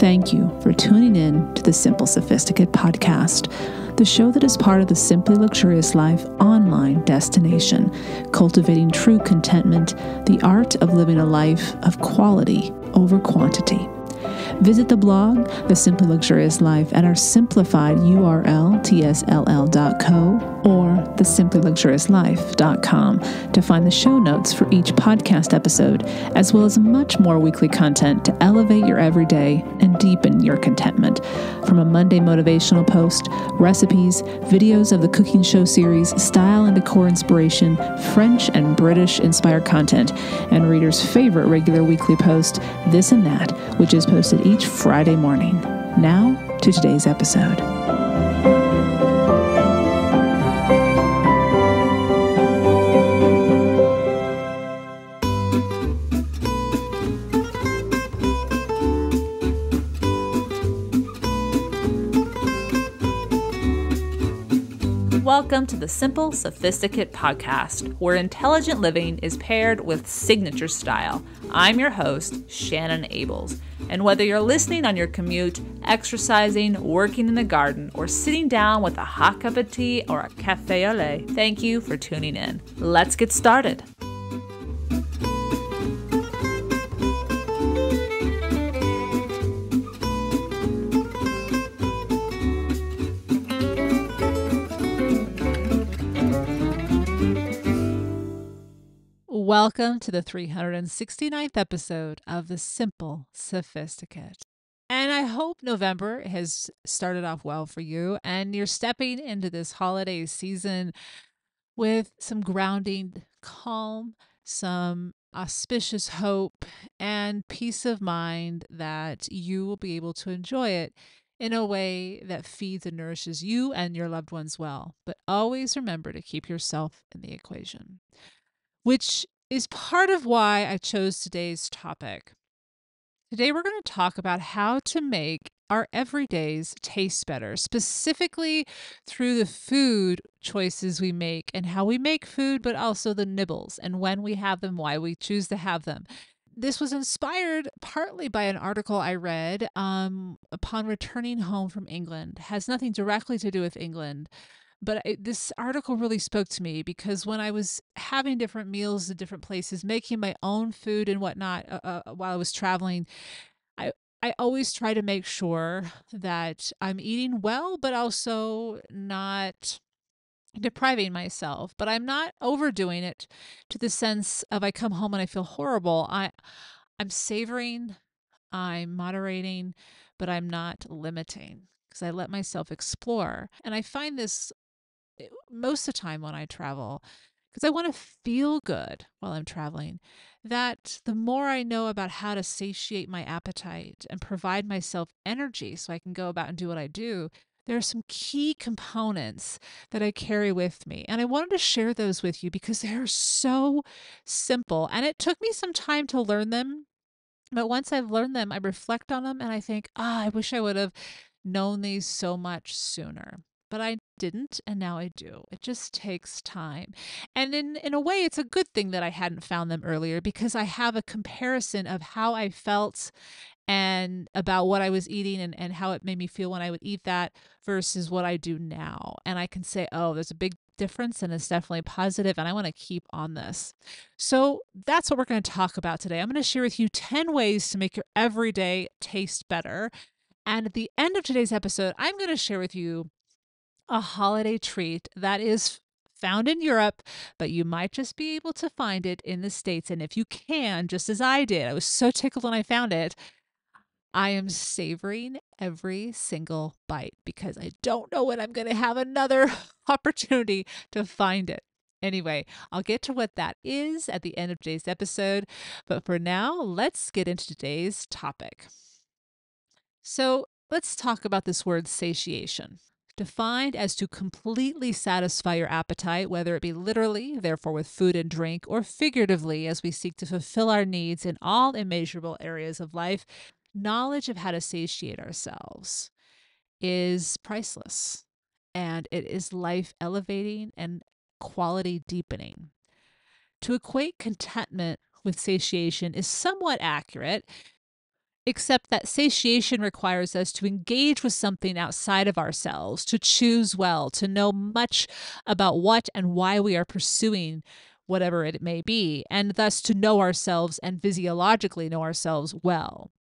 Thank you for tuning in to the Simple Sophisticate podcast, the show that is part of the Simply Luxurious Life online destination, cultivating true contentment, the art of living a life of quality over quantity. Visit the blog, The Simply Luxurious Life, at our simplified URL, tsll.co or thesimplyluxuriouslife.com to find the show notes for each podcast episode, as well as much more weekly content to elevate your everyday and deepen your contentment. From a Monday motivational post, recipes, videos of the cooking show series, style and decor inspiration, French and British inspired content, and readers' favorite regular weekly post, This and That, which is posted each Friday morning. Now to today's episode. Welcome to the Simple Sophisticate podcast, where intelligent living is paired with signature style. I'm your host, Shannon Ables. And whether you're listening on your commute, exercising, working in the garden, or sitting down with a hot cup of tea or a café au lait, thank you for tuning in. Let's get started. Welcome to the 369th episode of The Simple Sophisticate. And I hope November has started off well for you and you're stepping into this holiday season with some grounding calm, some auspicious hope, and peace of mind that you will be able to enjoy it in a way that feeds and nourishes you and your loved ones well. But always remember to keep yourself in the equation, which is part of why I chose today's topic. Today, we're going to talk about how to make our everydays taste better, specifically through the food choices we make and how we make food, but also the nibbles and when we have them, why we choose to have them. This was inspired partly by an article I read upon returning home from England. It has nothing directly to do with England. But this article really spoke to me because when I was having different meals at different places, making my own food and whatnot while I was traveling, I always try to make sure that I'm eating well, but also not depriving myself. But I'm not overdoing it to the sense of I come home and I feel horrible. I'm savoring, I'm moderating, but I'm not limiting because I let myself explore. And I find this most of the time when I travel, because I want to feel good while I'm traveling, that the more I know about how to satiate my appetite and provide myself energy so I can go about and do what I do, there are some key components that I carry with me. And I wanted to share those with you because they're so simple. And it took me some time to learn them. But once I've learned them, I reflect on them and I think, I wish I would have known these so much sooner. But I didn't, and now I do. It just takes time. And in a way, it's a good thing that I hadn't found them earlier because I have a comparison of how I felt and about what I was eating and how it made me feel when I would eat that versus what I do now. And I can say, oh, there's a big difference and it's definitely positive and I want to keep on this. So that's what we're going to talk about today. I'm going to share with you 10 ways to make your everyday taste better. And at the end of today's episode, I'm going to share with you a holiday treat that is found in Europe, but you might just be able to find it in the States. And if you can, just as I did, I was so tickled when I found it, I am savoring every single bite because I don't know when I'm going to have another opportunity to find it. Anyway, I'll get to what that is at the end of today's episode. But for now, let's get into today's topic. So let's talk about this word satiation. Defined as to completely satisfy your appetite, whether it be literally, therefore with food and drink, or figuratively as we seek to fulfill our needs in all immeasurable areas of life, knowledge of how to satiate ourselves is priceless, and it is life elevating and quality deepening. To equate contentment with satiation is somewhat accurate. except that satiation requires us to engage with something outside of ourselves, to choose well, to know much about what and why we are pursuing whatever it may be, and thus to know ourselves and physiologically know ourselves well.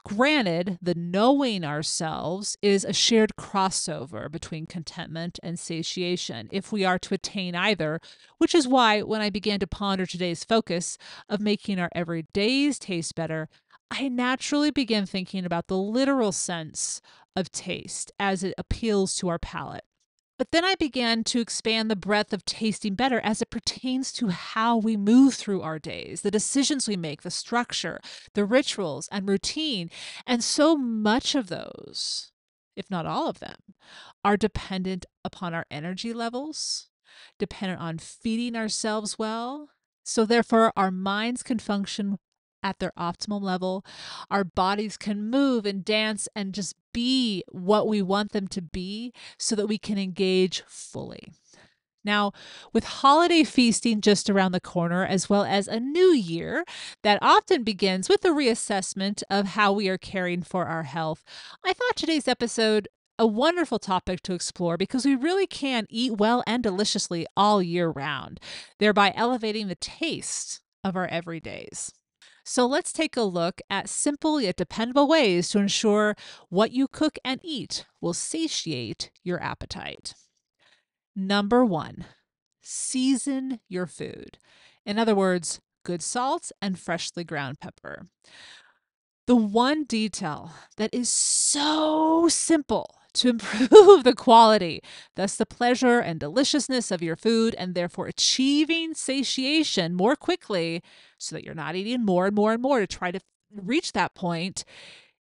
Granted, the knowing ourselves is a shared crossover between contentment and satiation if we are to attain either, which is why when I began to ponder today's focus of making our everydays taste better, I naturally began thinking about the literal sense of taste as it appeals to our palate. But then I began to expand the breadth of tasting better as it pertains to how we move through our days, the decisions we make, the structure, the rituals and routine. And so much of those, if not all of them, are dependent upon our energy levels, dependent on feeding ourselves well. So, therefore, our minds can function at their optimal level. Our bodies can move and dance and just be what we want them to be so that we can engage fully. Now, with holiday feasting just around the corner, as well as a new year that often begins with a reassessment of how we are caring for our health, I thought today's episode a wonderful topic to explore because we really can eat well and deliciously all year round, thereby elevating the taste of our everydays. So let's take a look at simple yet dependable ways to ensure what you cook and eat will satiate your appetite. Number one, season your food. In other words, good salt and freshly ground pepper. The one detail that is so simple to improve the quality, thus the pleasure and deliciousness of your food, and therefore achieving satiation more quickly so that you're not eating more and more and more to try to reach that point,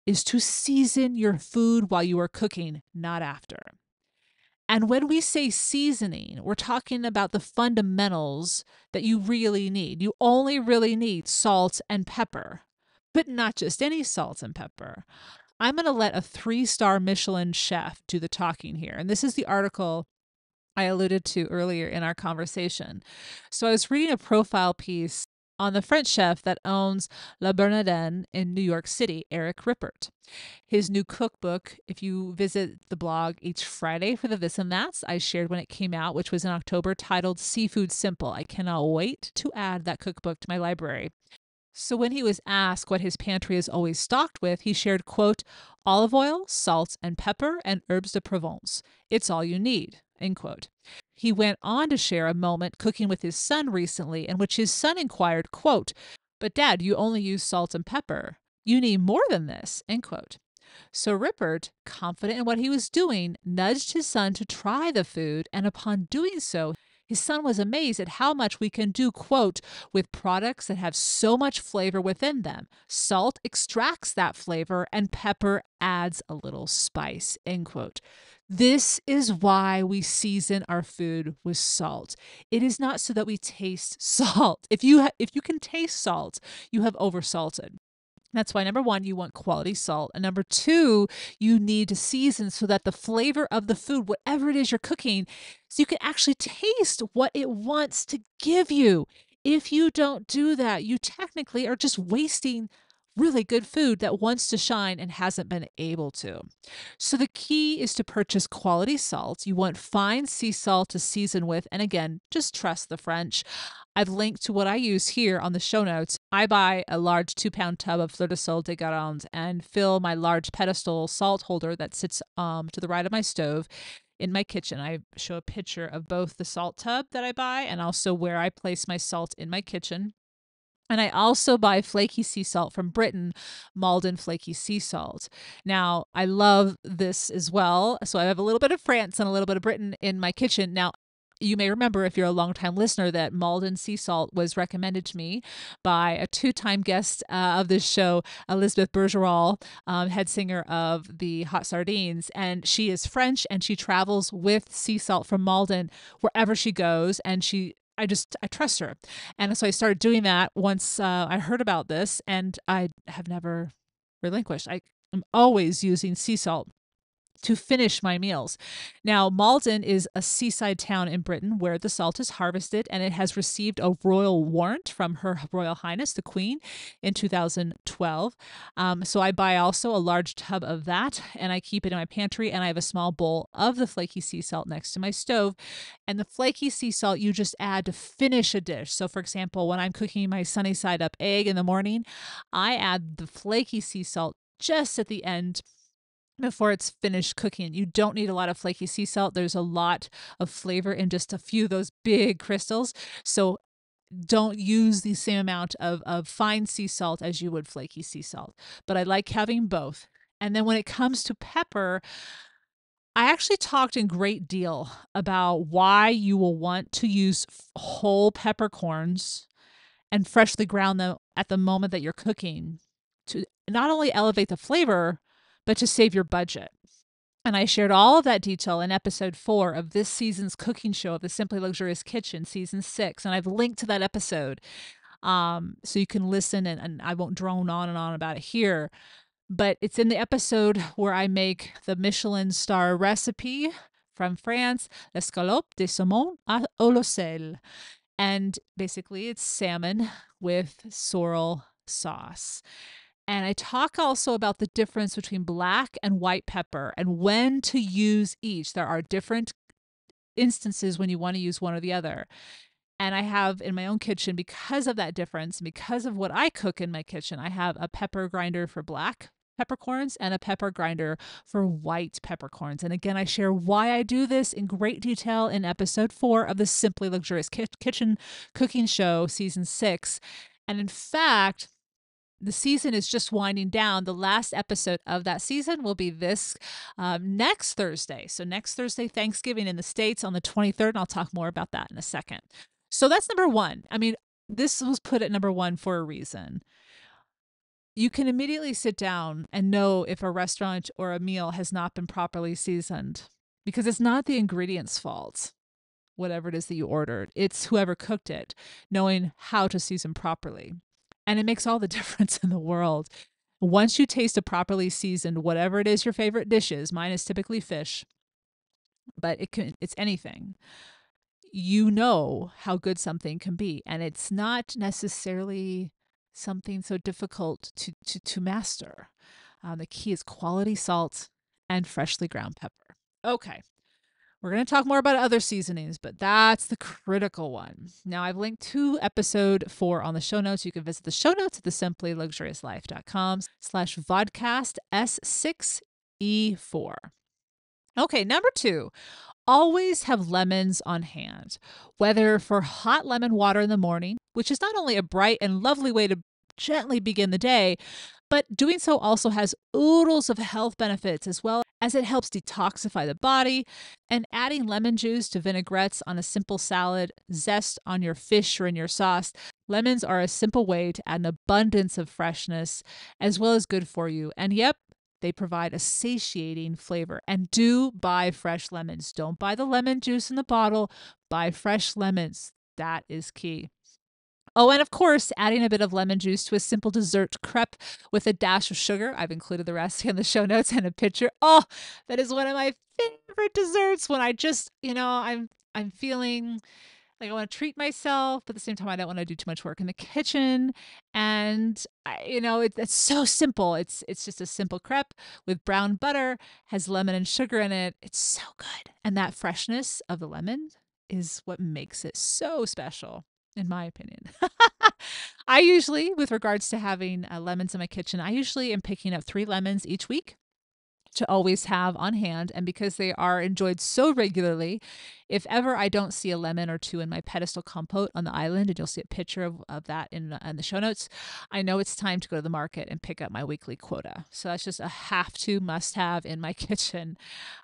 is to season your food while you are cooking, not after. And when we say seasoning, we're talking about the fundamentals that you really need. You only really need salt and pepper, but not just any salt and pepper. I'm going to let a 3-star Michelin chef do the talking here. And this is the article I alluded to earlier in our conversation. So I was reading a profile piece on the French chef that owns La Bernardin in New York City, Eric Rippert. His new cookbook, if you visit the blog each Friday for the This and That's, I shared when it came out, which was in October, titled Seafood Simple. I cannot wait to add that cookbook to my library. So when he was asked what his pantry is always stocked with, he shared, quote, olive oil, salt and pepper, and herbes de Provence. It's all you need, end quote. He went on to share a moment cooking with his son recently in which his son inquired, quote, but Dad, you only use salt and pepper. You need more than this, end quote. So Rippert, confident in what he was doing, nudged his son to try the food, and upon doing so, his son was amazed at how much we can do, quote, with products that have so much flavor within them. Salt extracts that flavor and pepper adds a little spice, end quote. This is why we season our food with salt. It is not so that we taste salt. If you can taste salt, you have oversalted. That's why number one, you want quality salt. And number two, you need to season so that the flavor of the food, whatever it is you're cooking, so you can actually taste what it wants to give you. If you don't do that, you technically are just wasting really good food that wants to shine and hasn't been able to. So the key is to purchase quality salt. You want fine sea salt to season with. And again, just trust the French. I've linked to what I use here on the show notes. I buy a large 2-pound tub of fleur de sel de Guérande and fill my large pedestal salt holder that sits to the right of my stove in my kitchen. I show a picture of both the salt tub that I buy and also where I place my salt in my kitchen. And I also buy flaky sea salt from Britain, Malden flaky sea salt. Now, I love this as well. So I have a little bit of France and a little bit of Britain in my kitchen. Now, you may remember if you're a longtime listener that Malden sea salt was recommended to me by a 2-time guest of this show, Elizabeth Bergeron, head singer of the Hot Sardines. And she is French and she travels with sea salt from Malden wherever she goes. And I trust her. And so I started doing that once I heard about this, and I have never relinquished. I am always using sea salt to finish my meals. Now, Malden is a seaside town in Britain where the salt is harvested, and it has received a royal warrant from Her Royal Highness, the Queen, in 2012. So I buy also a large tub of that, and I keep it in my pantry, and I have a small bowl of the flaky sea salt next to my stove. And the flaky sea salt you just add to finish a dish. So, for example, when I'm cooking my sunny side up egg in the morning, I add the flaky sea salt just at the end before it's finished cooking. You don't need a lot of flaky sea salt. There's a lot of flavor in just a few of those big crystals. So don't use the same amount of fine sea salt as you would flaky sea salt. But I like having both. And then when it comes to pepper, I actually talked in great deal about why you will want to use whole peppercorns and freshly ground them at the moment that you're cooking to not only elevate the flavor, but to save your budget. And I shared all of that detail in episode 4 of this season's cooking show of the Simply Luxurious Kitchen, season 6. And I've linked to that episode so you can listen, and I won't drone on and on about it here. But it's in the episode where I make the Michelin star recipe from France, l'escalope de saumon à l'eau sel. And basically, it's salmon with sorrel sauce. And I talk also about the difference between black and white pepper and when to use each. There are different instances when you want to use one or the other. And I have in my own kitchen, because of that difference, because of what I cook in my kitchen, I have a pepper grinder for black peppercorns and a pepper grinder for white peppercorns. And again, I share why I do this in great detail in episode 4 of the Simply Luxurious Kitchen Cooking Show, season 6. And in fact, the season is just winding down. The last episode of that season will be this next Thursday. So next Thursday, Thanksgiving in the States on the 23rd. And I'll talk more about that in a second. So that's number 1. I mean, this was put at number 1 for a reason. You can immediately sit down and know if a restaurant or a meal has not been properly seasoned, because it's not the ingredients' fault, whatever it is that you ordered. It's whoever cooked it, knowing how to season properly. And it makes all the difference in the world. Once you taste a properly seasoned, whatever it is your favorite dish is, mine is typically fish, but it's anything. You know how good something can be. And it's not necessarily something so difficult to master. The key is quality salt and freshly ground pepper. Okay. We're going to talk more about other seasonings, but that's the critical one. Now, I've linked to episode 4 on the show notes. You can visit the show notes at thesimplyluxuriouslife.com/vodcast S6E4. Okay, number 2. Always have lemons on hand, whether for hot lemon water in the morning, which is not only a bright and lovely way to gently begin the day, but doing so also has oodles of health benefits, as well as it helps detoxify the body. And adding lemon juice to vinaigrettes on a simple salad, zest on your fish or in your sauce. Lemons are a simple way to add an abundance of freshness, as well as good for you. And yep, they provide a satiating flavor. And do buy fresh lemons. Don't buy the lemon juice in the bottle. Buy fresh lemons. That is key. Oh, and of course, adding a bit of lemon juice to a simple dessert crepe with a dash of sugar. I've included the recipe in the show notes and a picture. Oh, that is one of my favorite desserts when I just, I'm feeling like I want to treat myself, but at the same time, I don't want to do too much work in the kitchen. And it's so simple. It's just a simple crepe with brown butter, has lemon and sugar in it. It's so good. And that freshness of the lemon is what makes it so special, in my opinion. I usually, with regards to having lemons in my kitchen, I usually am picking up 3 lemons each week to always have on hand. And because they are enjoyed so regularly, if ever I don't see a lemon or 2 in my pedestal compote on the island, and you'll see a picture of that in the show notes, I know it's time to go to the market and pick up my weekly quota. So that's just a must have in my kitchen.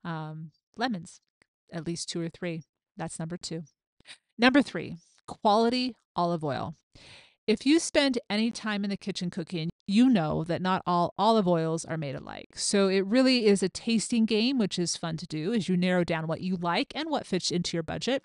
Lemons, at least 2 or 3. That's number 2. Number 3, quality olive oil. If you spend any time in the kitchen cooking, you know that not all olive oils are made alike. So it really is a tasting game, which is fun to do as you narrow down what you like and what fits into your budget.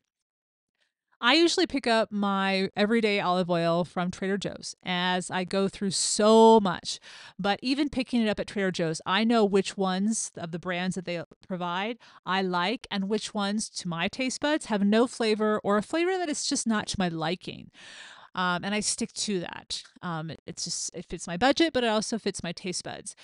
I usually pick up my everyday olive oil from Trader Joe's as I go through so much. But even picking it up at Trader Joe's, I know which ones of the brands that they provide I like and which ones, to my taste buds, have no flavor or a flavor that is just not to my liking. And I stick to that. It fits my budget, but it also fits my taste buds.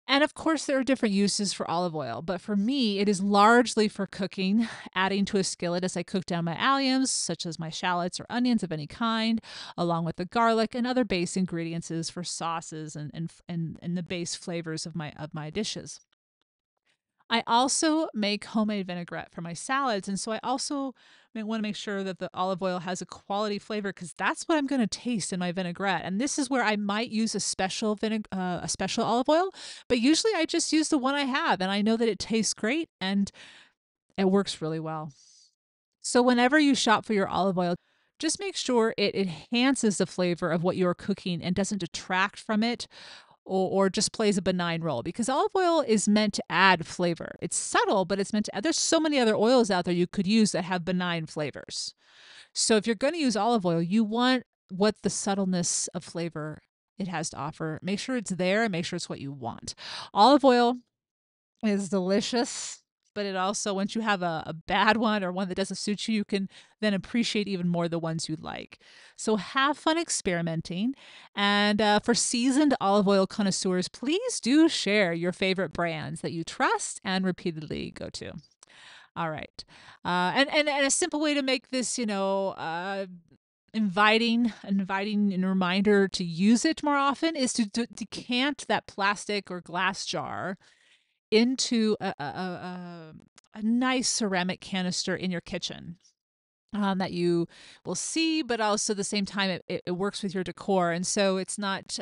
And of course, there are different uses for olive oil, but for me, it is largely for cooking, adding to a skillet as I cook down my alliums, such as my shallots or onions of any kind, along with the garlic and other base ingredients for sauces and the base flavors of my dishes. I also make homemade vinaigrette for my salads. And so I also want to make sure that the olive oil has a quality flavor because that's what I'm going to taste in my vinaigrette. And this is where I might use a special olive oil, but usually I just use the one I have and I know that it tastes great and it works really well. So whenever you shop for your olive oil, just make sure it enhances the flavor of what you're cooking and doesn't detract from it or just plays a benign role because olive oil is meant to add flavor. It's subtle, but it's meant to add. There's so many other oils out there you could use that have benign flavors. So if you're going to use olive oil, you want what the subtleness of flavor it has to offer. Make sure it's there and make sure it's what you want. Olive oil is delicious, but it also, once you have a bad one or one that doesn't suit you, you can then appreciate even more the ones you like. So have fun experimenting. And for seasoned olive oil connoisseurs, please do share your favorite brands that you trust and repeatedly go to. All right. And a simple way to make this, inviting and reminder to use it more often is to decant that plastic or glass jar into a nice ceramic canister in your kitchen. That you will see, but also at the same time, it works with your decor. And so it's not,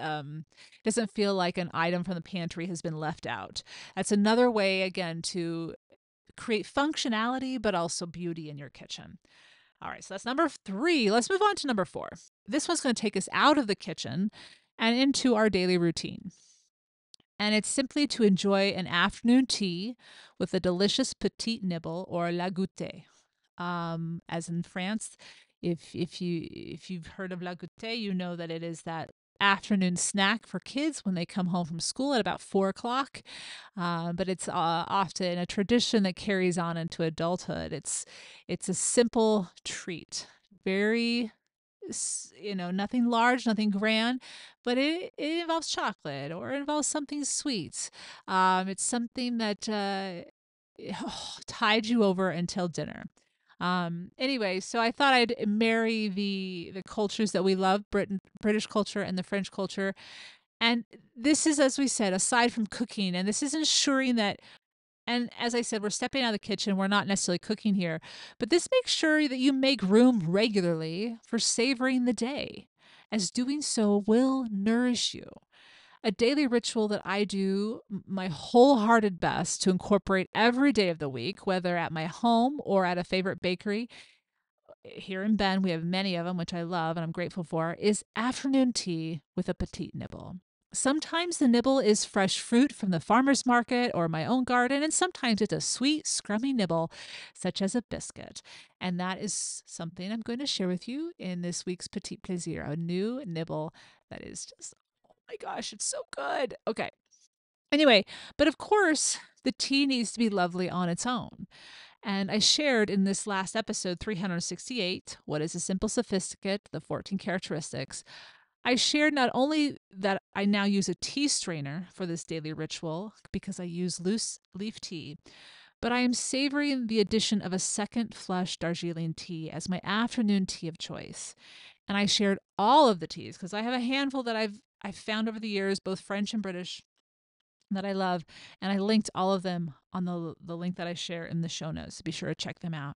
doesn't feel like an item from the pantry has been left out. That's another way, again, to create functionality, but also beauty in your kitchen. All right, so that's number three. Let's move on to number four. This one's going to take us out of the kitchen and into our daily routine. And it's simply to enjoy an afternoon tea with a delicious petit nibble or la goûter. As in France, if you've heard of la goûter, you know that it is that afternoon snack for kids when they come home from school at about 4 o'clock. But it's often a tradition that carries on into adulthood. It's a simple treat, very nothing large, nothing grand, but it involves chocolate or it involves something sweet. It's something that tide you over until dinner. Anyway, so I thought I'd marry the cultures that we love, British culture and the French culture. And this is, as we said, aside from cooking, and this is ensuring that, and as I said, we're stepping out of the kitchen. We're not necessarily cooking here, but this makes sure that you make room regularly for savoring the day, as doing so will nourish you. A daily ritual that I do my wholehearted best to incorporate every day of the week, whether at my home or at a favorite bakery. Here in Bend, we have many of them, which I love and I'm grateful for, is afternoon tea with a petite nibble. Sometimes the nibble is fresh fruit from the farmer's market or my own garden, and sometimes it's a sweet, scrummy nibble, such as a biscuit. And that is something I'm going to share with you in this week's Petit Plaisir, a new nibble that is just, oh my gosh, it's so good. Okay. Anyway, but of course, the tea needs to be lovely on its own. And I shared in this last episode, 368, What is a Simple Sophisticate? The 14 Characteristics. I shared not only that I now use a tea strainer for this daily ritual because I use loose leaf tea, but I am savoring the addition of a second flush Darjeeling tea as my afternoon tea of choice. And I shared all of the teas because I have a handful that I've found over the years, both French and British, that I love, and I linked all of them on the link that I share in the show notes. So be sure to check them out.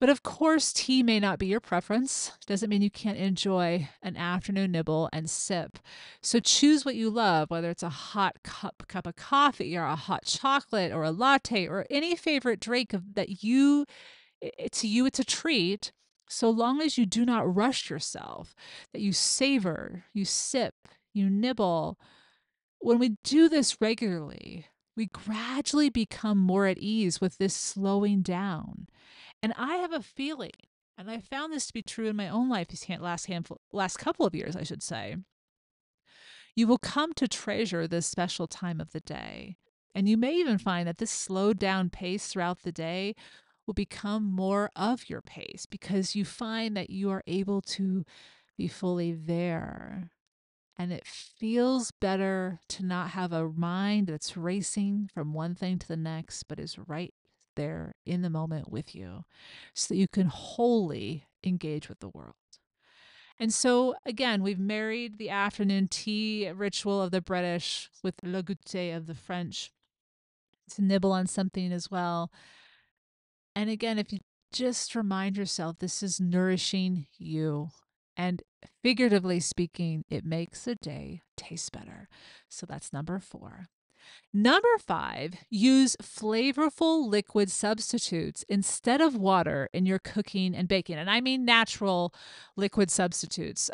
But of course, tea may not be your preference. Doesn't mean you can't enjoy an afternoon nibble and sip. So choose what you love, whether it's a hot cup of coffee or a hot chocolate or a latte or any favorite drink that to you it's a treat. So long as you do not rush yourself, that you savor, you sip, you nibble. When we do this regularly, we gradually become more at ease with this slowing down. And I have a feeling, and I found this to be true in my own life these last couple of years, I should say, you will come to treasure this special time of the day. And you may even find that this slowed down pace throughout the day will become more of your pace because you find that you are able to be fully there. And it feels better to not have a mind that's racing from one thing to the next, but is right there in the moment with you so that you can wholly engage with the world. And so, again, we've married the afternoon tea ritual of the British with le goûter of the French to nibble on something as well. And again, if you just remind yourself this is nourishing you, and figuratively speaking, it makes the day taste better. So that's number 4. Number 5, use flavorful liquid substitutes instead of water in your cooking and baking. And I mean natural liquid substitutes.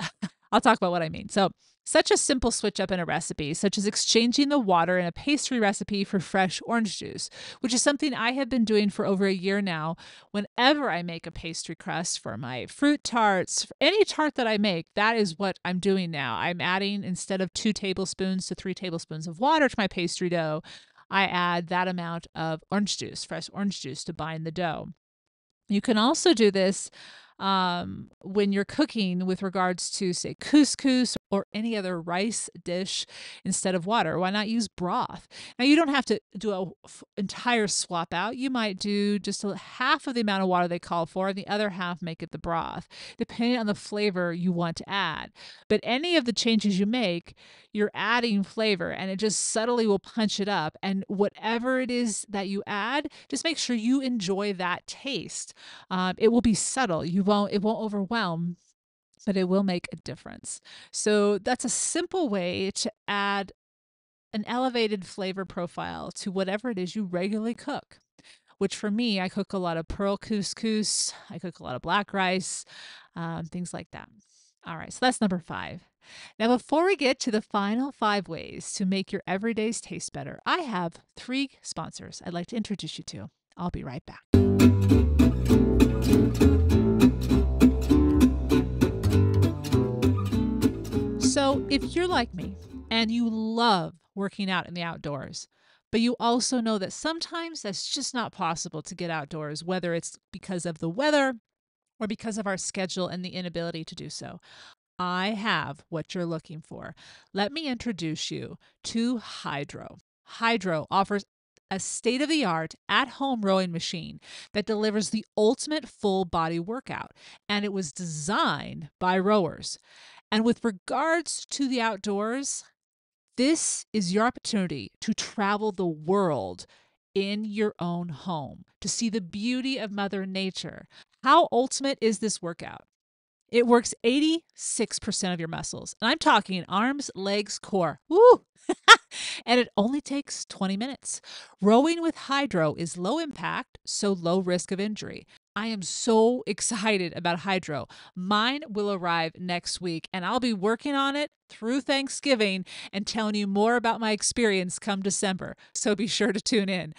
I'll talk about what I mean. So, such a simple switch up in a recipe, such as exchanging the water in a pastry recipe for fresh orange juice, which is something I have been doing for over a year now. Whenever I make a pastry crust for my fruit tarts, for any tart that I make, that is what I'm doing now. I'm adding, instead of 2 tablespoons to 3 tablespoons of water to my pastry dough, I add that amount of orange juice, fresh orange juice, to bind the dough. You can also do this when you're cooking with regards to, say, couscous or any other rice dish instead of water. Why not use broth? Now, you don't have to do an entire swap out. You might do just half of the amount of water they call for, and the other half make it the broth, depending on the flavor you want to add. But any of the changes you make, you're adding flavor, and it just subtly will punch it up. And whatever it is that you add, just make sure you enjoy that taste. It will be subtle. It won't overwhelm, but it will make a difference. So that's a simple way to add an elevated flavor profile to whatever it is you regularly cook. Which for me, I cook a lot of pearl couscous. I cook a lot of black rice, things like that. All right, so that's number 5. Now, before we get to the final 5 ways to make your everydays taste better, I have 3 sponsors I'd like to introduce you to. I'll be right back. So, if you're like me and you love working out in the outdoors, but you also know that sometimes that's just not possible to get outdoors, whether it's because of the weather or because of our schedule and the inability to do so, I have what you're looking for. Let me introduce you to Hydrow. Hydrow offers a state-of-the-art at-home rowing machine that delivers the ultimate full-body workout, and it was designed by rowers. And with regards to the outdoors, this is your opportunity to travel the world in your own home, to see the beauty of Mother Nature. How ultimate is this workout? It works 86% of your muscles. And I'm talking arms, legs, core. Woo! And it only takes 20 minutes. Rowing with Hydrow is low impact, so low risk of injury. I am so excited about Hydrow. Mine will arrive next week, and I'll be working on it through Thanksgiving and telling you more about my experience come December. So be sure to tune in.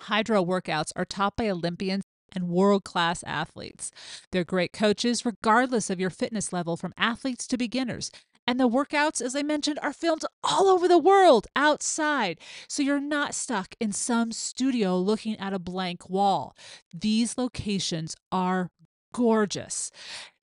Hydrow workouts are taught by Olympians and world-class athletes. They're great coaches regardless of your fitness level, from athletes to beginners. And the workouts, as I mentioned, are filmed all over the world outside. So you're not stuck in some studio looking at a blank wall. These locations are gorgeous.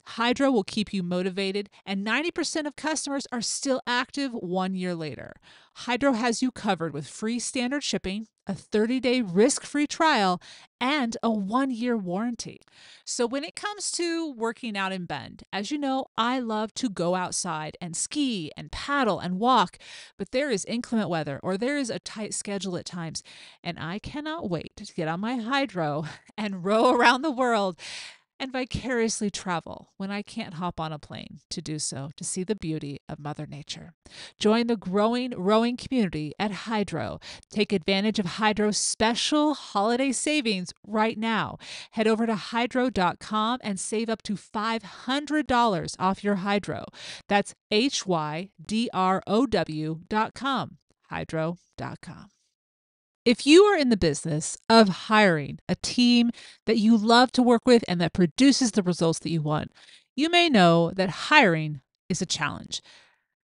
Hydrow will keep you motivated, and 90% of customers are still active 1 year later. Hydrow has you covered with free standard shipping, a 30-day risk-free trial, and a 1-year warranty. So when it comes to working out in Bend, as you know, I love to go outside and ski and paddle and walk, but there is inclement weather or there is a tight schedule at times, and I cannot wait to get on my Hydrow and row around the world and vicariously travel when I can't hop on a plane to do so, to see the beauty of Mother Nature. Join the growing rowing community at Hydrow. Take advantage of Hydrow's special holiday savings right now. Head over to hydrow.com and save up to $500 off your Hydrow. That's HYDROW.com. Hydrow.com. If you are in the business of hiring a team that you love to work with and that produces the results that you want, you may know that hiring is a challenge.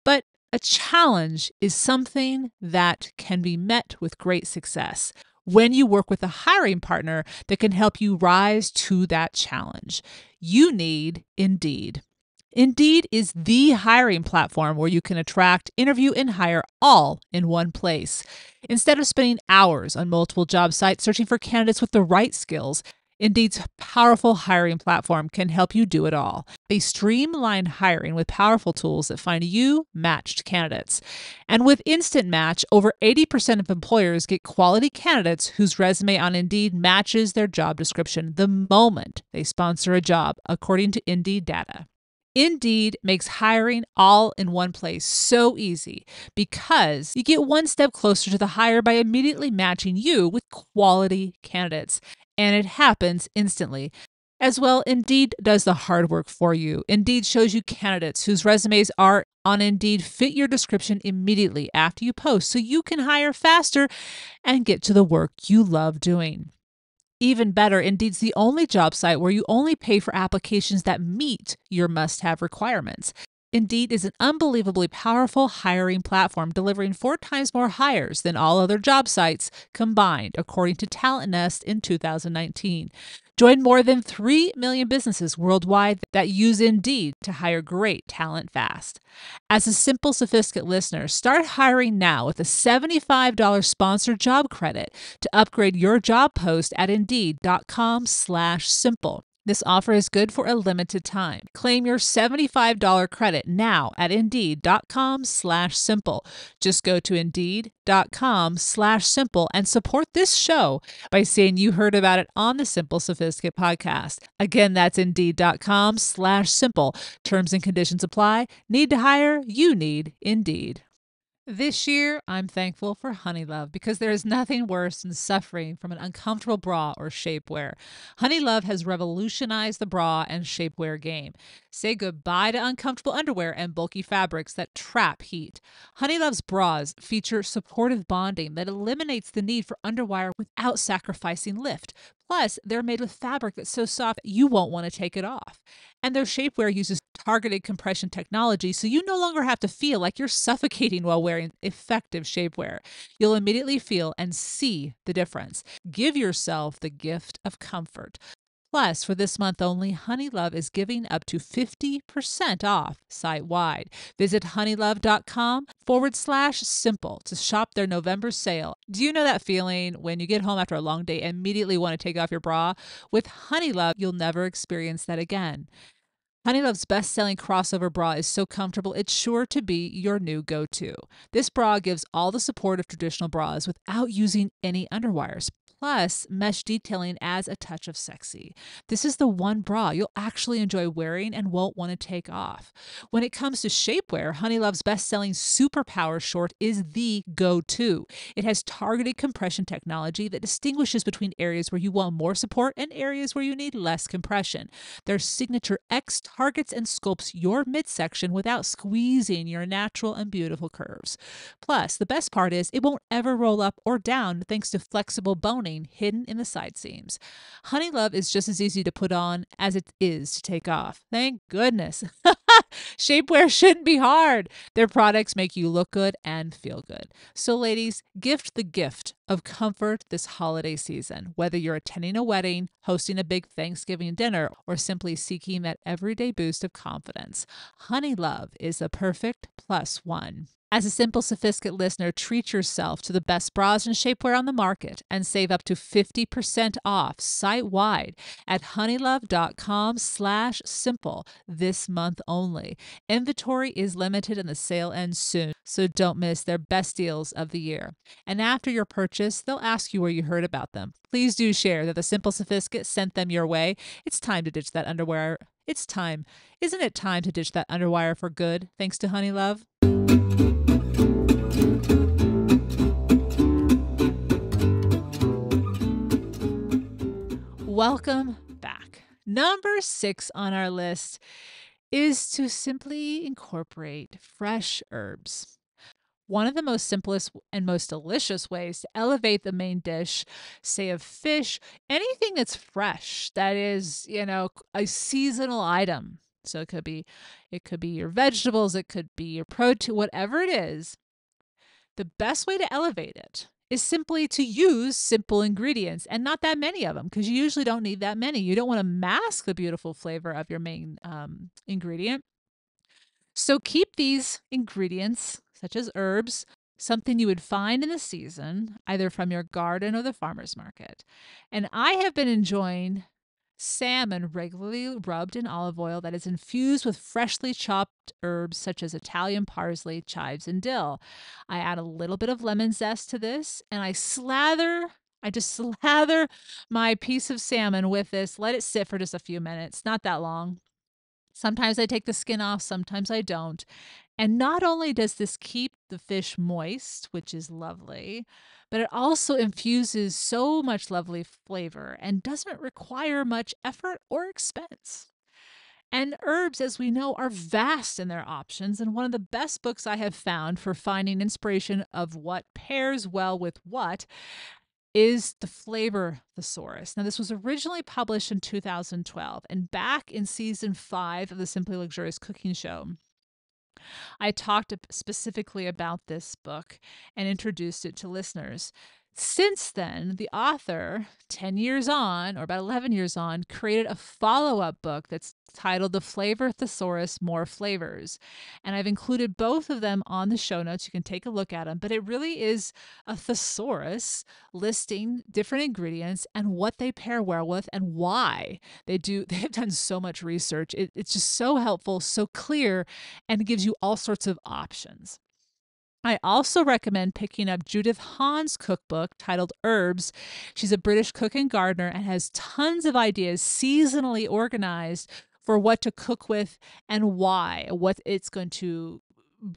But a challenge is something that can be met with great success when you work with a hiring partner that can help you rise to that challenge. You need Indeed. Indeed is the hiring platform where you can attract, interview, and hire all in one place. Instead of spending hours on multiple job sites searching for candidates with the right skills, Indeed's powerful hiring platform can help you do it all. They streamline hiring with powerful tools that find you matched candidates. And with Instant Match, over 80% of employers get quality candidates whose resume on Indeed matches their job description the moment they sponsor a job, according to Indeed data. Indeed makes hiring all in one place so easy because you get one step closer to the hire by immediately matching you with quality candidates. And it happens instantly. As well, Indeed does the hard work for you. Indeed shows you candidates whose resumes are on Indeed fit your description immediately after you post so you can hire faster and get to the work you love doing. Even better, Indeed's the only job site where you only pay for applications that meet your must-have requirements. Indeed is an unbelievably powerful hiring platform, delivering 4 times more hires than all other job sites combined, according to Talent Nest in 2019. Join more than 3 million businesses worldwide that use Indeed to hire great talent fast. As a Simple Sophisticate listener, start hiring now with a $75 sponsored job credit to upgrade your job post at Indeed.com/simple. This offer is good for a limited time. Claim your $75 credit now at Indeed.com/simple. Just go to Indeed.com/simple and support this show by saying you heard about it on the Simple Sophisticate podcast. Again, that's Indeed.com/simple. Terms and conditions apply. Need to hire? You need Indeed. This year, I'm thankful for Honeylove because there is nothing worse than suffering from an uncomfortable bra or shapewear. Honeylove has revolutionized the bra and shapewear game. Say goodbye to uncomfortable underwear and bulky fabrics that trap heat. Honeylove's bras feature supportive bonding that eliminates the need for underwire without sacrificing lift. Plus, they're made with fabric that's so soft you won't want to take it off. And their shapewear uses targeted compression technology, so you no longer have to feel like you're suffocating while wearing effective shapewear. You'll immediately feel and see the difference. Give yourself the gift of comfort. Plus, for this month only, Honeylove is giving up to 50% off site-wide. Visit honeylove.com/simple to shop their November sale. Do you know that feeling when you get home after a long day and immediately want to take off your bra? With Honeylove, you'll never experience that again. Honeylove's best-selling crossover bra is so comfortable, it's sure to be your new go-to. This bra gives all the support of traditional bras without using any underwires. Plus, mesh detailing adds a touch of sexy. This is the one bra you'll actually enjoy wearing and won't want to take off. When it comes to shapewear, Honeylove's best-selling Superpower short is the go-to. It has targeted compression technology that distinguishes between areas where you want more support and areas where you need less compression. Their signature X targets and sculpts your midsection without squeezing your natural and beautiful curves. Plus, the best part is it won't ever roll up or down thanks to flexible boning hidden in the side seams. Honeylove is just as easy to put on as it is to take off. Thank goodness. Shapewear shouldn't be hard. Their products make you look good and feel good. So ladies, gift the gift of comfort this holiday season. Whether you're attending a wedding, hosting a big Thanksgiving dinner, or simply seeking that everyday boost of confidence, Honeylove is the perfect plus one. As a Simple Sophisticate listener, treat yourself to the best bras and shapewear on the market and save up to 50% off site-wide at honeylove.com/simple this month only. Inventory is limited and the sale ends soon, so don't miss their best deals of the year. And after your purchase, they'll ask you where you heard about them. Please do share that the Simple Sophisticate sent them your way. It's time to ditch that underwear. It's time. Isn't it time to ditch that underwire for good, thanks to Honeylove? Welcome back. Number 6 on our list is to simply incorporate fresh herbs. One of the most simplest and most delicious ways to elevate the main dish, say of fish, anything that's fresh, that is, a seasonal item. So it could be your vegetables, it could be your protein, whatever it is. The best way to elevate it is simply to use simple ingredients and not that many of them, because you usually don't need that many. You don't want to mask the beautiful flavor of your main ingredient. So keep these ingredients, such as herbs, something you would find in the season, either from your garden or the farmer's market. And I have been enjoying salmon regularly rubbed in olive oil that is infused with freshly chopped herbs such as Italian parsley, chives, and dill. I add a little bit of lemon zest to this and I just slather my piece of salmon with this, let it sit for just a few minutes, not that long. Sometimes I take the skin off, sometimes I don't. And not only does this keep the fish moist, which is lovely, but it also infuses so much lovely flavor and doesn't require much effort or expense. And herbs, as we know, are vast in their options. And one of the best books I have found for finding inspiration of what pairs well with what is The Flavor Thesaurus. Now, this was originally published in 2012, and back in season 5 of the Simply Luxurious Cooking Show, I talked specifically about this book and introduced it to listeners. Since then, the author, 10 years on, or about 11 years on, created a follow up book that's titled The Flavor Thesaurus More Flavors. And I've included both of them on the show notes. You can take a look at them. But it really is a thesaurus listing different ingredients and what they pair well with and why they do. They've done so much research. It's just so helpful, so clear, and it gives you all sorts of options. I also recommend picking up Judith Hahn's cookbook titled Herbs. She's a British cook and gardener and has tons of ideas seasonally organized for what to cook with and why, what it's going to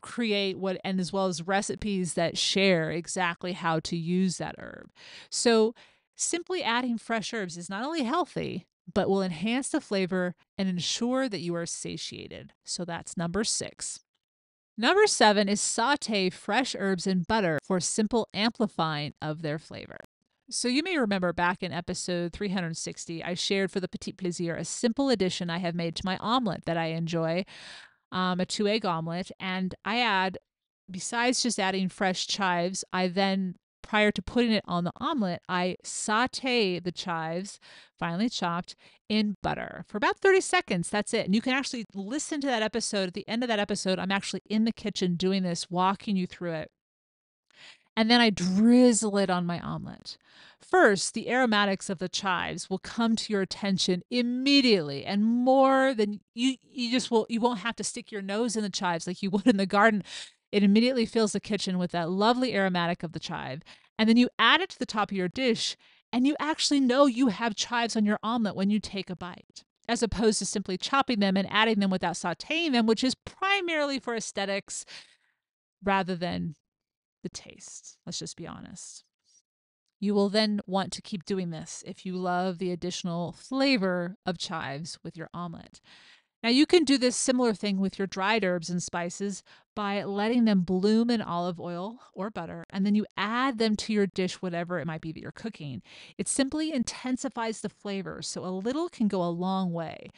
create, what, and as well as recipes that share exactly how to use that herb. So simply adding fresh herbs is not only healthy, but will enhance the flavor and ensure that you are satiated. So that's number 6. Number 7 is saute fresh herbs in butter for simple amplifying of their flavor. So you may remember back in episode 360, I shared for the petit plaisir a simple addition I have made to my omelet that I enjoy, a 2-egg omelet. And I add, besides just adding fresh chives, I then, prior to putting it on the omelet, I saute the chives, finely chopped, in butter for about 30 seconds. That's it. And you can actually listen to that episode. At the end of that episode, I'm actually in the kitchen doing this, walking you through it. And then I drizzle it on my omelet. First, the aromatics of the chives will come to your attention immediately, and more than you won't have to stick your nose in the chives like you would in the garden. It immediately fills the kitchen with that lovely aromatic of the chive. And then you add it to the top of your dish, and you actually know you have chives on your omelet when you take a bite, as opposed to simply chopping them and adding them without sauteing them, which is primarily for aesthetics rather than the taste. Let's just be honest. You will then want to keep doing this if you love the additional flavor of chives with your omelet. Now, you can do this similar thing with your dried herbs and spices by letting them bloom in olive oil or butter, and then you add them to your dish, whatever it might be that you're cooking. It simply intensifies the flavor, so a little can go a long way.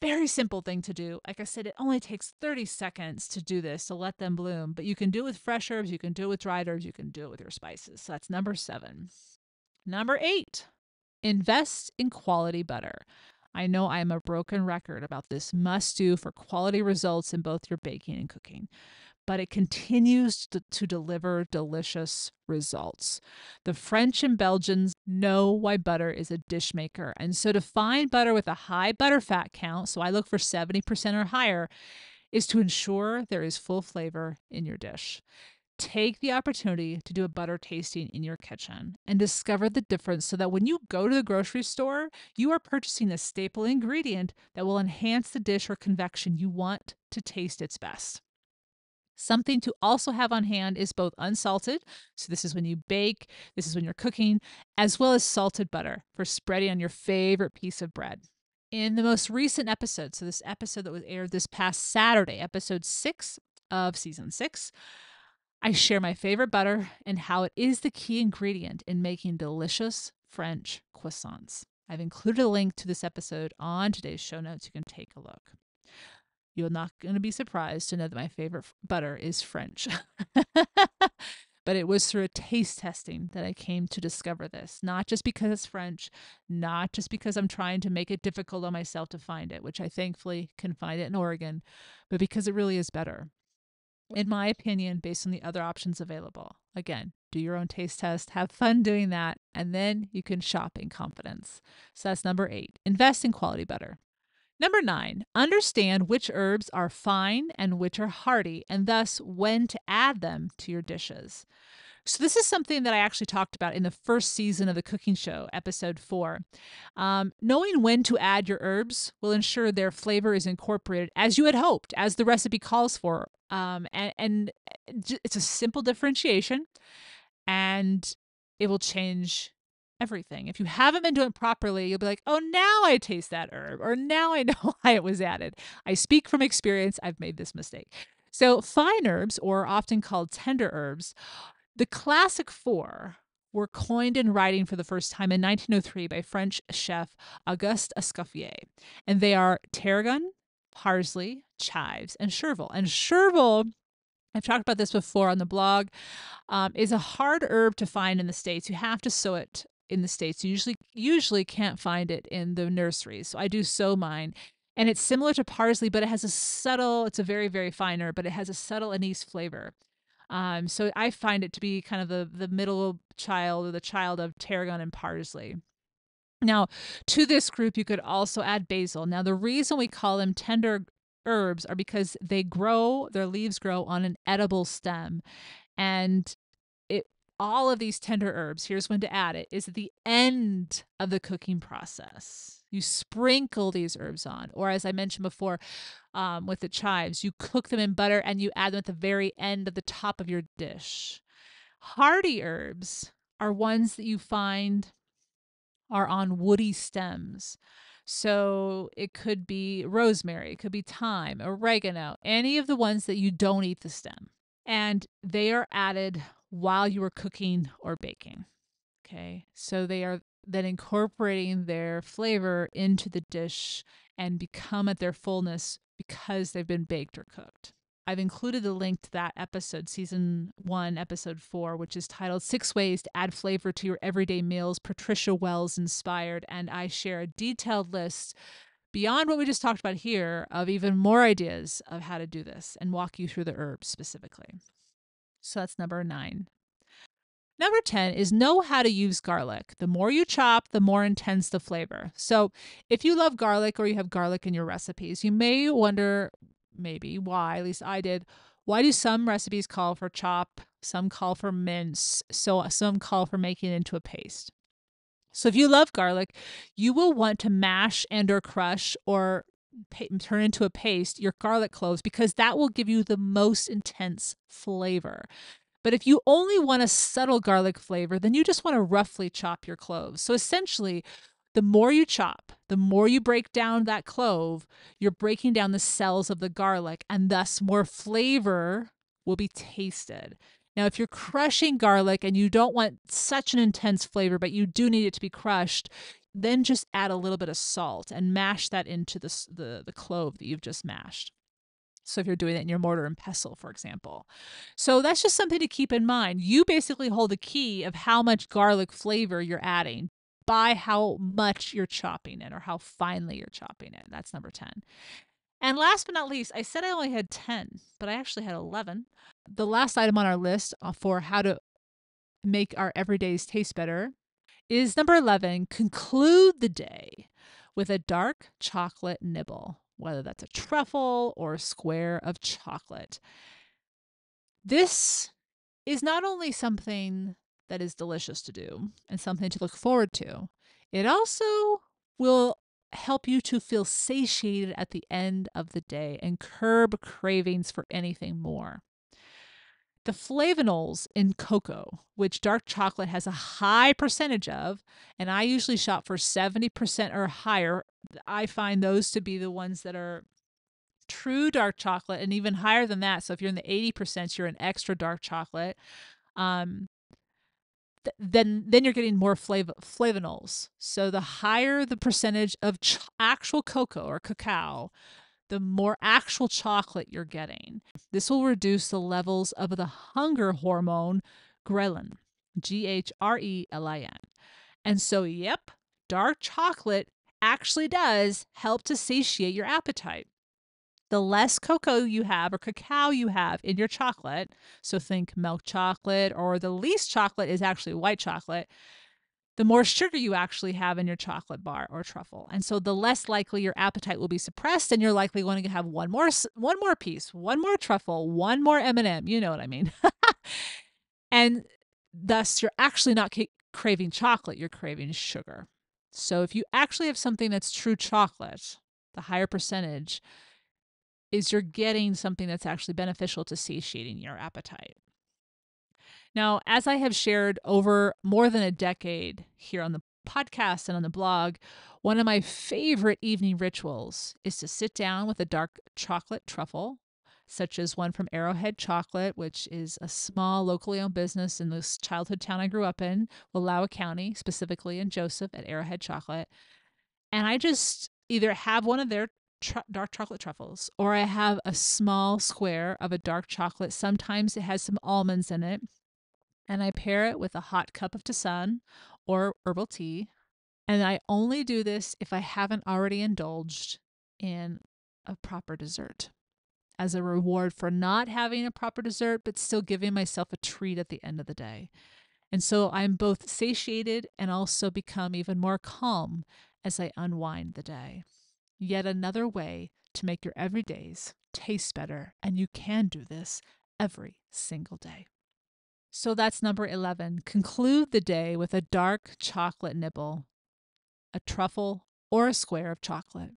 Very simple thing to do. Like I said, it only takes 30 seconds to do this, to let them bloom. But you can do it with fresh herbs, you can do it with dried herbs, you can do it with your spices. So that's number 7. Number 8, invest in quality butter. I know I am a broken record about this must do for quality results in both your baking and cooking, but it continues to deliver delicious results. The French and Belgians know why butter is a dish maker. And so to find butter with a high butter fat count, so I look for 70% or higher, is to ensure there is full flavor in your dish. Take the opportunity to do a butter tasting in your kitchen and discover the difference so that when you go to the grocery store, you are purchasing a staple ingredient that will enhance the dish or convection you want to taste its best. Something to also have on hand is both unsalted, so this is when you bake, this is when you're cooking, as well as salted butter for spreading on your favorite piece of bread. In the most recent episode, so this episode that was aired this past Saturday, episode 6 of season 6, I share my favorite butter and how it is the key ingredient in making delicious French croissants. I've included a link to this episode on today's show notes. You can take a look. You're not going to be surprised to know that my favorite butter is French. But it was through a taste testing that I came to discover this. Not just because it's French, not just because I'm trying to make it difficult on myself to find it, which I thankfully can find it in Oregon, but because it really is better, in my opinion, based on the other options available. Again, do your own taste test, have fun doing that, and then you can shop in confidence. So that's number 8. Invest in quality butter. Number 9, understand which herbs are fine and which are hearty, and thus when to add them to your dishes. So, this is something that I actually talked about in the first season of the cooking show, episode 4. Knowing when to add your herbs will ensure their flavor is incorporated as you had hoped, as the recipe calls for. And it's a simple differentiation, and it will change everything. If you haven't been doing it properly, you'll be like, oh, now I taste that herb, or now I know why it was added. I speak from experience. I've made this mistake. So, fine herbs, or often called tender herbs, the classic 4 were coined in writing for the first time in 1903 by French chef Auguste Escoffier, and they are tarragon, parsley, chives, and chervil. And chervil, I've talked about this before on the blog, is a hard herb to find in the States. You have to sow it in the States. You usually can't find it in the nurseries. So I do sow mine. And it's similar to parsley, but it has a subtle, it's a very, very fine herb, but it has a subtle anise flavor. So I find it to be kind of the middle child, or the child of tarragon and parsley. Now, to this group, you could also add basil. Now, the reason we call them tender herbs are because their leaves grow on an edible stem. And it all of these tender herbs, here's when to add it, is at the end of the cooking process. You sprinkle these herbs on, or as I mentioned before, with the chives, you cook them in butter and you add them at the very end of the top of your dish. Hardy herbs are ones that you find are on woody stems. So it could be rosemary, it could be thyme, oregano, any of the ones that you don't eat the stem. And they are added while you are cooking or baking. Okay. So they are then incorporating their flavor into the dish and become at their fullness because they've been baked or cooked. I've included the link to that episode, season 1, episode 4, which is titled 6 Ways to Add Flavor to Your Everyday Meals, Patricia Wells inspired. And I share a detailed list beyond what we just talked about here of even more ideas of how to do this and walk you through the herbs specifically. So that's number 9. Number 10 is know how to use garlic. The more you chop, the more intense the flavor. So if you love garlic or you have garlic in your recipes, you may wonder maybe why, at least I did, why do some recipes call for chop, some call for mince, so some call for making it into a paste? So if you love garlic, you will want to mash and or crush or turn into a paste your garlic cloves because that will give you the most intense flavor. But if you only want a subtle garlic flavor, then you just want to roughly chop your cloves. So essentially, the more you chop, the more you break down that clove, you're breaking down the cells of the garlic, and thus more flavor will be tasted. Now, if you're crushing garlic and you don't want such an intense flavor, but you do need it to be crushed, then just add a little bit of salt and mash that into the clove that you've just mashed. So if you're doing it in your mortar and pestle, for example. So that's just something to keep in mind. You basically hold the key of how much garlic flavor you're adding by how much you're chopping it or how finely you're chopping it. That's number 10. And last but not least, I said I only had 10, but I actually had 11. The last item on our list for how to make our everydays taste better is number 11, conclude the day with a dark chocolate nibble, whether that's a truffle or a square of chocolate. This is not only something that is delicious to do and something to look forward to, it also will help you to feel satiated at the end of the day and curb cravings for anything more. The flavonols in cocoa, which dark chocolate has a high percentage of, and I usually shop for 70% or higher, I find those to be the ones that are true dark chocolate, and even higher than that. So if you're in the 80%, you're an extra dark chocolate. Um, then you're getting more flavonols. So the higher the percentage of actual cocoa or cacao, the more actual chocolate you're getting. This will reduce the levels of the hunger hormone ghrelin, Grelin. And so, yep, dark chocolate actually does help to satiate your appetite. The less cocoa you have or cacao you have in your chocolate, so think milk chocolate, or the least chocolate is actually white chocolate, the more sugar you actually have in your chocolate bar or truffle. And so the less likely your appetite will be suppressed, and you're likely going to have one more piece, one more truffle, one more M&M, you know what I mean? And thus you're actually not craving chocolate, you're craving sugar. So if you actually have something that's true chocolate, the higher percentage is you're getting something that's actually beneficial to satiating your appetite. Now, as I have shared over more than a decade here on the podcast and on the blog, one of my favorite evening rituals is to sit down with a dark chocolate truffle, such as one from Arrowhead Chocolate, which is a small locally owned business in this childhood town I grew up in, Wallowa County, specifically in Joseph at Arrowhead Chocolate. And I just either have one of their dark chocolate truffles, or I have a small square of a dark chocolate. Sometimes it has some almonds in it, and I pair it with a hot cup of tisane or herbal tea. And I only do this if I haven't already indulged in a proper dessert as a reward for not having a proper dessert, but still giving myself a treat at the end of the day. And so I'm both satiated and also become even more calm as I unwind the day. Yet another way to make your everydays taste better, and you can do this every single day. So that's number 11. Conclude the day with a dark chocolate nibble, a truffle, or a square of chocolate.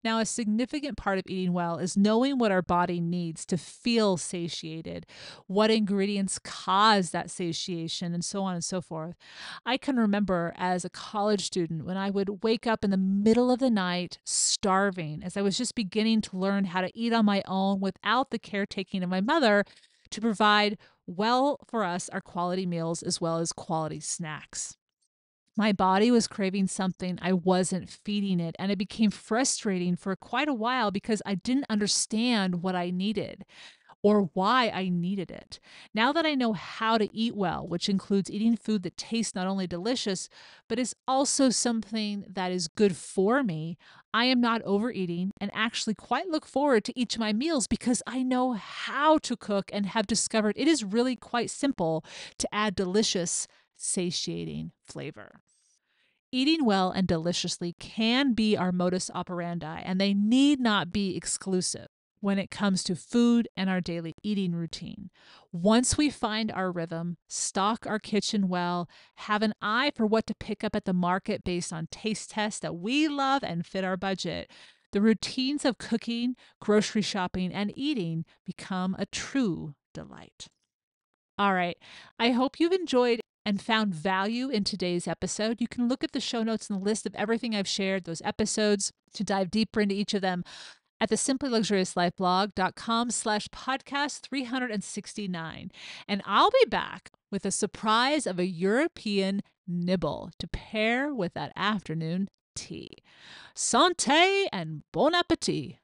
Now, a significant part of eating well is knowing what our body needs to feel satiated, what ingredients cause that satiation, and so on and so forth. I can remember as a college student when I would wake up in the middle of the night starving, as I was just beginning to learn how to eat on my own without the caretaking of my mother to provide well for us our quality meals as well as quality snacks. My body was craving something I wasn't feeding it, and it became frustrating for quite a while because I didn't understand what I needed or why I needed it. Now that I know how to eat well, which includes eating food that tastes not only delicious, but is also something that is good for me, I am not overeating and actually quite look forward to each of my meals because I know how to cook and have discovered it is really quite simple to add delicious, satiating flavor. Eating well and deliciously can be our modus operandi, and they need not be exclusive when it comes to food and our daily eating routine. Once we find our rhythm, stock our kitchen well, have an eye for what to pick up at the market based on taste tests that we love and fit our budget, the routines of cooking, grocery shopping, and eating become a true delight. All right. I hope you've enjoyed and found value in today's episode. You can look at the show notes and the list of everything I've shared, those episodes, to dive deeper into each of them at the simplyluxuriouslifelog.com/podcast 369. And I'll be back with a surprise of a European nibble to pair with that afternoon tea. Santé and bon appétit.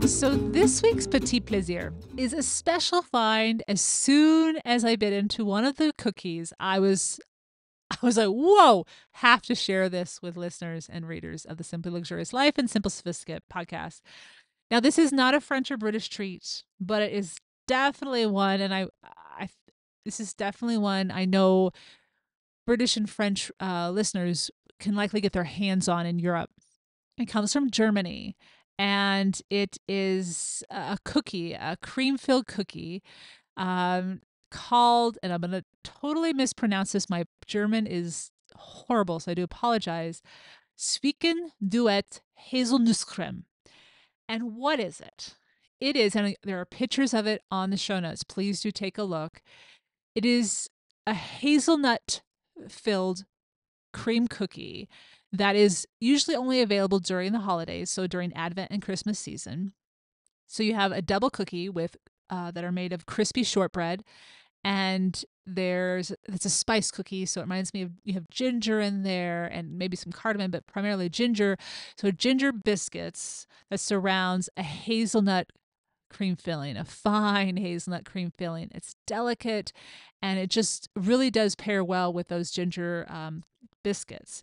So this week's Petit Plaisir is a special find. As soon as I bit into one of the cookies, I was like, whoa, have to share this with listeners and readers of the Simply Luxurious Life and Simple Sophisticate podcast. Now, this is not a French or British treat, but it is definitely one, and this is definitely one I know British and French listeners can likely get their hands on in Europe. It comes from Germany, and it is a cookie, a cream-filled cookie, called, and I'm going to totally mispronounce this. My German is horrible, so I do apologize. Zwicken Duet Hazelnusscreme. And what is it? It is, and there are pictures of it on the show notes. Please do take a look. It is a hazelnut-filled cream cookie that is usually only available during the holidays, so during Advent and Christmas season. So you have a double cookie with that are made of crispy shortbread, and it's a spice cookie, so it reminds me of, you have ginger in there and maybe some cardamom, but primarily ginger. So ginger biscuits that surrounds a hazelnut cream filling, a fine hazelnut cream filling. It's delicate, and it just really does pair well with those ginger biscuits.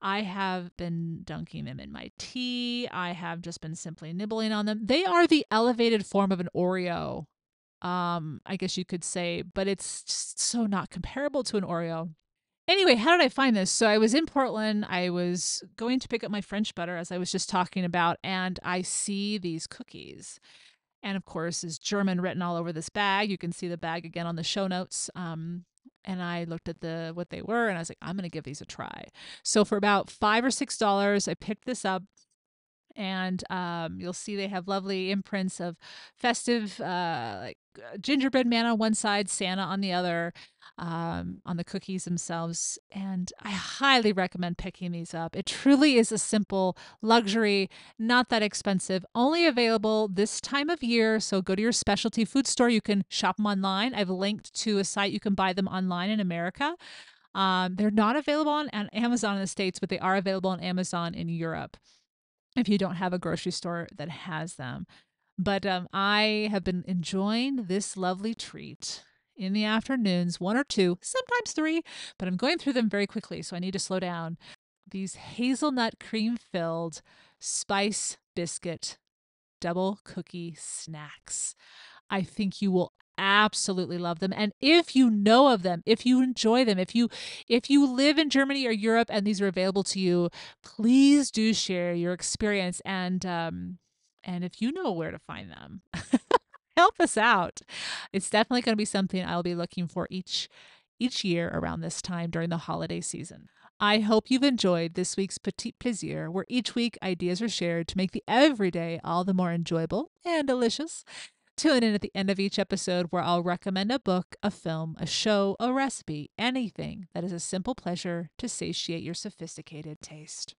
I have been dunking them in my tea. I have just been simply nibbling on them. They are the elevated form of an Oreo, I guess you could say, but it's just so not comparable to an Oreo. Anyway, how did I find this? So I was in Portland. I was going to pick up my French butter, as I was just talking about, and I see these cookies. And of course, is German written all over this bag. You can see the bag again on the show notes. And I looked at what they were, and I was like, I'm going to give these a try. So for about $5 or $6, I picked this up. And you'll see they have lovely imprints of festive, like gingerbread man on one side, Santa on the other, on the cookies themselves. And I highly recommend picking these up. It truly is a simple luxury, not that expensive, only available this time of year. So go to your specialty food store. You can shop them online. I've linked to a site you can buy them online in America. They're not available on Amazon in the States, but they are available on Amazon in Europe if you don't have a grocery store that has them. But I have been enjoying this lovely treat in the afternoons, 1 or 2, sometimes 3, but I'm going through them very quickly, so I need to slow down. These hazelnut cream-filled spice biscuit double cookie snacks. I think you will absolutely love them. And if you know of them, if you enjoy them, if you live in Germany or Europe and these are available to you, please do share your experience, and if you know where to find them, help us out. It's definitely going to be something I'll be looking for each year around this time during the holiday season. I hope you've enjoyed this week's Petit Plaisir, where each week ideas are shared to make the everyday all the more enjoyable and delicious. Tune in at the end of each episode where I'll recommend a book, a film, a show, a recipe, anything that is a simple pleasure to satiate your sophisticated taste.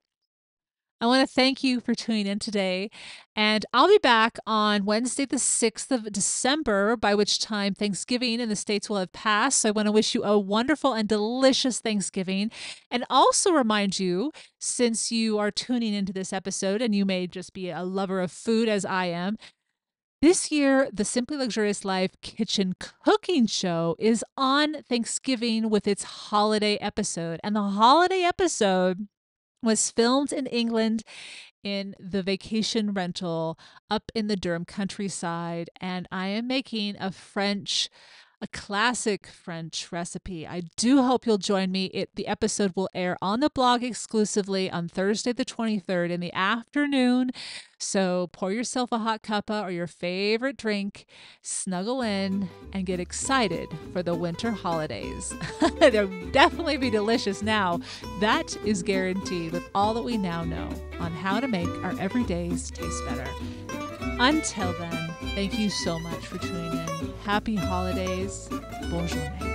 I want to thank you for tuning in today, and I'll be back on Wednesday, the 6th of December, by which time Thanksgiving in the States will have passed. So I want to wish you a wonderful and delicious Thanksgiving, and also remind you, since you are tuning into this episode and you may just be a lover of food as I am, this year, the Simply Luxurious Life Kitchen Cooking Show is on Thanksgiving with its holiday episode. And the holiday episode was filmed in England in the vacation rental up in the Durham countryside. And I am making a classic French recipe. I do hope you'll join me. The episode will air on the blog exclusively on Thursday the 23rd in the afternoon. So pour yourself a hot cuppa or your favorite drink, snuggle in, and get excited for the winter holidays. They'll definitely be delicious now. That is guaranteed with all that we now know on how to make our everydays taste better. Until then, thank you so much for tuning in. Happy holidays. Bonne journée.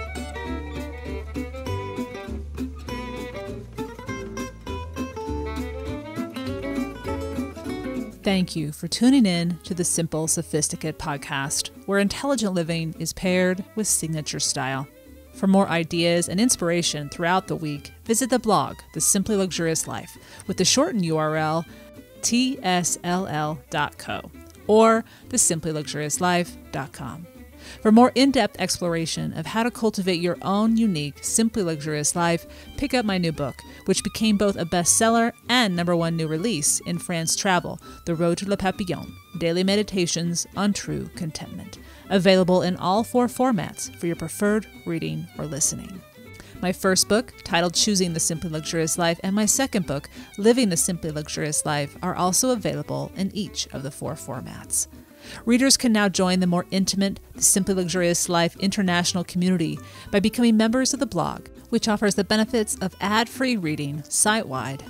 Thank you for tuning in to the Simple Sophisticate podcast, where intelligent living is paired with signature style. For more ideas and inspiration throughout the week, visit the blog, The Simply Luxurious Life, with the shortened URL tsll.co or thesimplyluxuriouslife.com. For more in-depth exploration of how to cultivate your own unique, simply luxurious life, pick up my new book, which became both a bestseller and #1 new release in France Travel, The Road to Le Papillon, Daily Meditations on True Contentment. Available in all 4 formats for your preferred reading or listening. My first book, titled Choosing the Simply Luxurious Life, and my second book, Living the Simply Luxurious Life, are also available in each of the 4 formats. Readers can now join the more intimate The Simply Luxurious Life international community by becoming members of the blog, which offers the benefits of ad-free reading site-wide,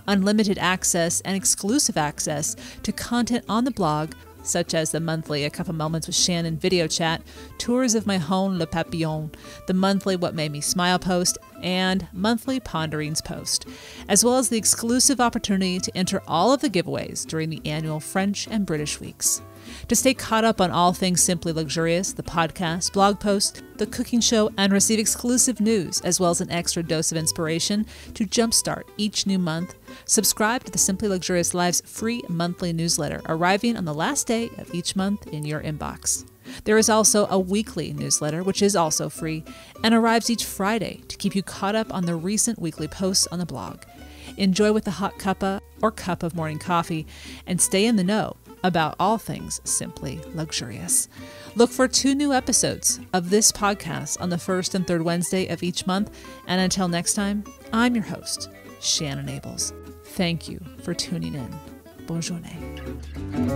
unlimited access and exclusive access to content on the blog such as the monthly A Cup of Moments with Shannon video chat, tours of my home Le Papillon, the monthly What Made Me Smile post, and monthly Ponderings post, as well as the exclusive opportunity to enter all of the giveaways during the annual French and British weeks. To stay caught up on all things Simply Luxurious, the podcast, blog post, the cooking show, and receive exclusive news, as well as an extra dose of inspiration to jumpstart each new month, subscribe to the Simply Luxurious Live's free monthly newsletter, arriving on the last day of each month in your inbox. There is also a weekly newsletter, which is also free, and arrives each Friday to keep you caught up on the recent weekly posts on the blog. Enjoy with a hot cuppa or cup of morning coffee, and stay in the know about all things Simply Luxurious. Look for 2 new episodes of this podcast on the first and third Wednesday of each month. And until next time, I'm your host, Shannon Ables. Thank you for tuning in. Bonne journée.